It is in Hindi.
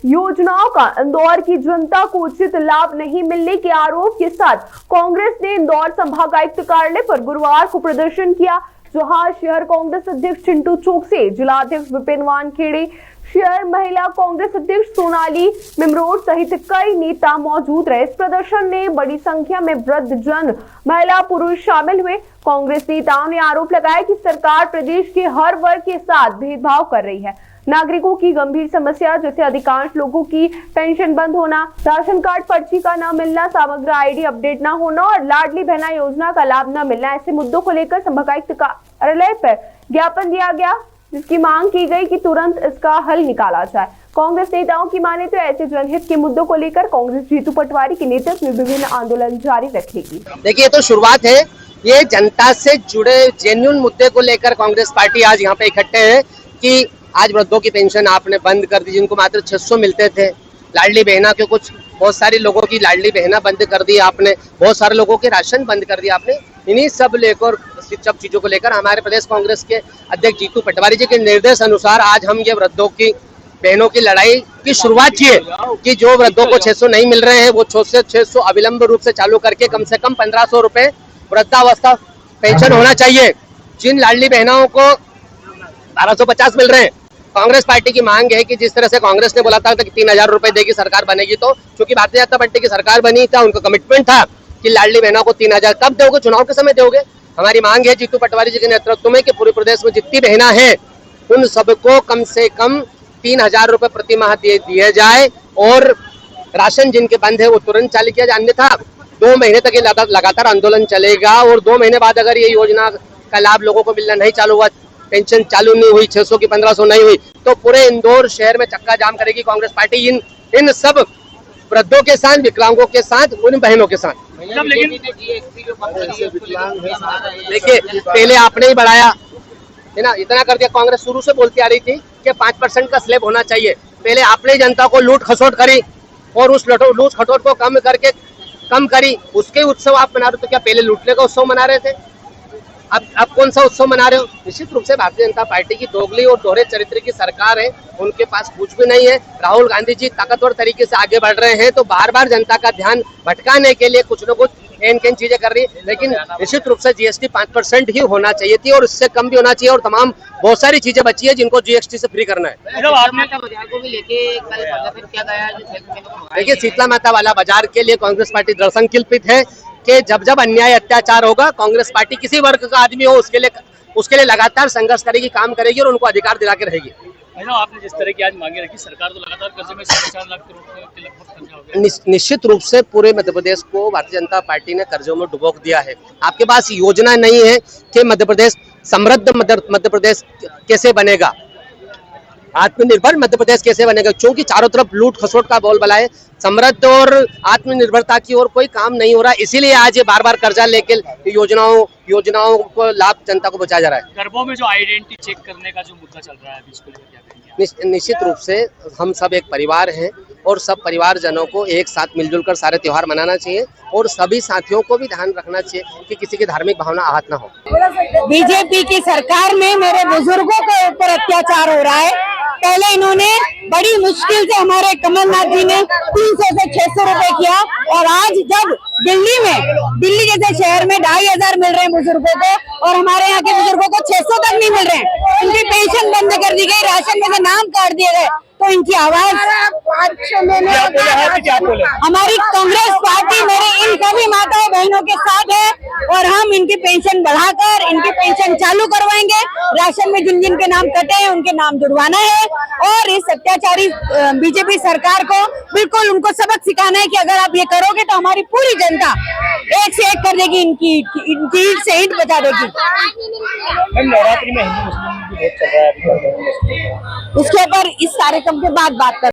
योजनाओं का इंदौर की जनता को उचित लाभ नहीं मिलने के आरोप के साथ कांग्रेस ने इंदौर संभागायुक्त कार्यालय पर गुरुवार को प्रदर्शन किया, जहां शहर कांग्रेस अध्यक्ष चिंटू चौकसे, जिलाध्यक्ष विपिन वानखेड़े, शहर महिला कांग्रेस अध्यक्ष सोनाली मिमरोड सहित कई नेता मौजूद रहे। इस प्रदर्शन में बड़ी संख्या में वृद्ध जन, महिला, पुरुष शामिल हुए। कांग्रेस नेताओं ने आरोप लगाया कि सरकार प्रदेश के हर वर्ग के साथ भेदभाव कर रही है। नागरिकों की गंभीर समस्या जैसे अधिकांश लोगों की पेंशन बंद होना, राशन कार्ड पर्ची का न मिलना, समग्र आईडी अपडेट न होना और लाडली बहना योजना का लाभ न मिलना, ऐसे मुद्दों को लेकर संभागायुक्त कार्यालय पर ज्ञापन दिया गया, जिसकी मांग की गई कि तुरंत इसका हल निकाला जाए। कांग्रेस नेताओं की माने तो ऐसे जनहित के मुद्दों को लेकर कांग्रेस जीतू पटवारी के नेतृत्व में विभिन्न आंदोलन जारी रखेगी। देखिए, तो शुरुआत है, ये जनता से जुड़े जेन्युइन मुद्दे को लेकर कांग्रेस पार्टी आज यहाँ पे इकट्ठे है कि आज वृद्धों की पेंशन आपने बंद कर दी, जिनको मात्र 600 मिलते थे। लाडली बहना के बहुत सारे लोगों की लाडली बहना बंद कर दी आपने, बहुत सारे लोगों के राशन बंद कर दिया आपने। इन्हीं सब चीजों को लेकर हमारे प्रदेश कांग्रेस के अध्यक्ष जीतू पटवारी जी के निर्देश अनुसार आज हम ये वृद्धों की बहनों की लड़ाई की शुरुआत की है कि जो वृद्धों को 600 नहीं मिल रहे हैं वो 600 अविलंब रूप से चालू करके कम से कम 1500 रुपए वृद्धावस्था पेंशन होना चाहिए। जिन लाडली बहनाओं को 1250 मिल रहे हैं, कांग्रेस पार्टी की मांग है कि जिस तरह से कांग्रेस ने बोला था कि 3000 रुपए देगी सरकार बनेगी, तो क्योंकि भारतीय जनता पार्टी की सरकार बनी था, उनका कमिटमेंट था कि लाडली बहनों को 3000 कब दोगे, चुनाव के समय दोगे। हमारी मांग है जीतू पटवारी जी के नेतृत्व में कि पूरे प्रदेश में जितनी बहना है उन सबको कम से कम 3000 रुपए प्रति माह दिए जाए और राशन जिनके बंद है वो तुरंत चालू किया जाए। अन्यथा 2 महीने तक ये लगातार आंदोलन चलेगा और 2 महीने बाद अगर ये योजना का लाभ लोगों को मिलना नहीं चालू हुआ, पेंशन चालू नहीं हुई, 600 की 1500 नहीं हुई, तो पूरे इंदौर शहर में चक्का जाम करेगी कांग्रेस पार्टी इन सब वृद्धों के साथ, विकलांगों के साथ, उन बहनों के साथ। देखिए, पहले आपने ही बढ़ाया है ना, इतना कर दिया। कांग्रेस शुरू से बोलती आ रही थी कि 5% का स्लैब होना चाहिए। पहले आपने जनता को लूट खसोट करी और उस लूट खसोट को कम करी, उसके उत्सव आप मना रहे हो। तो क्या पहले लूटने का उत्सव मना रहे थे? अब कौन सा उत्सव मना रहे हो? निश्चित रूप से भारतीय जनता पार्टी की दोगली और दोहरे चरित्र की सरकार है, उनके पास कुछ भी नहीं है। राहुल गांधी जी ताकतवर तरीके से आगे बढ़ रहे हैं, तो बार बार जनता का ध्यान भटकाने के लिए कुछ न कुछ एन चीजें कर रही है। लेकिन निश्चित रूप से जीएसटी 5% ही होना चाहिए थी और इससे कम भी होना चाहिए, और तमाम बहुत सारी चीजें बची है जिनको जीएसटी से फ्री करना है। देखिए, शीतला माता वाला बाजार के लिए कांग्रेस पार्टी दृढ़ संकल्पित है कि जब जब अन्याय अत्याचार होगा, कांग्रेस पार्टी किसी वर्ग का आदमी हो उसके लिए लगातार संघर्ष करेगी, काम करेगी और उनको अधिकार दिला के रहेगी। आपने जिस तरह की आज मांगे रखी, सरकार तो लगातार कर्जे में 4.5 लाख करोड़ के लगभग कर्जा हो गया। निश्चित रूप से पूरे मध्य प्रदेश को भारतीय जनता पार्टी ने कर्जों में डुबोक दिया है। आपके पास योजना नहीं है कि मध्य प्रदेश समृद्ध मध्य प्रदेश कैसे बनेगा, आत्मनिर्भर मध्य प्रदेश कैसे बनेगा, क्योंकि चारों तरफ लूट खसोट का बोलबाला है। समृद्ध और आत्मनिर्भरता की ओर कोई काम नहीं हो रहा, इसीलिए आज ये बार बार कर्जा लेके योजनाओं को लाभ जनता को बचाया जा रहा है। गरबों में जो आइडेंटिटी चेक करने का जो मुद्दा चल रहा है अभी, इसको क्या कहेंगे? निश्चित रूप से हम सब एक परिवार हैं और सब परिवारजनों को एक साथ मिलजुल कर सारे त्योहार मनाना चाहिए और सभी साथियों को भी ध्यान रखना चाहिए कि किसी की धार्मिक भावना आहत ना हो। बीजेपी की सरकार में मेरे बुजुर्गों के ऊपर अत्याचार हो रहा है। पहले इन्होंने बड़ी मुश्किल से हमारे कमलनाथ जी ने 300 से 600 रुपए किया, और आज जब दिल्ली जैसे शहर में 2500 मिल रहे हैं बुजुर्गों को, और हमारे यहाँ के बुजुर्गों को 600 तक नहीं मिल रहे हैं। इनकी पेंशन बंद कर दी गई, राशन में से नाम काट दिए गए, तो इनकी आवाज हमारी कांग्रेस पार्टी मेरे इन सभी माताओं बहनों के साथ है और हम इनकी पेंशन बढ़ाकर इनकी पेंशन चालू करवाएंगे। राशन में जिन जिन के नाम कटे हैं उनके नाम जुड़वाना है और इस अत्याचारी बीजेपी सरकार को बिल्कुल उनको सबक सिखाना है कि अगर आप ये करोगे तो हमारी पूरी जनता एक से एक कर देगी, इनकी ईंट से ईंट बचा देगी। नवरात्रि में हिंदू मुस्लिम भी बहुत चल रहा है, उसके ऊपर इस कार्यक्रम के बाद बात कर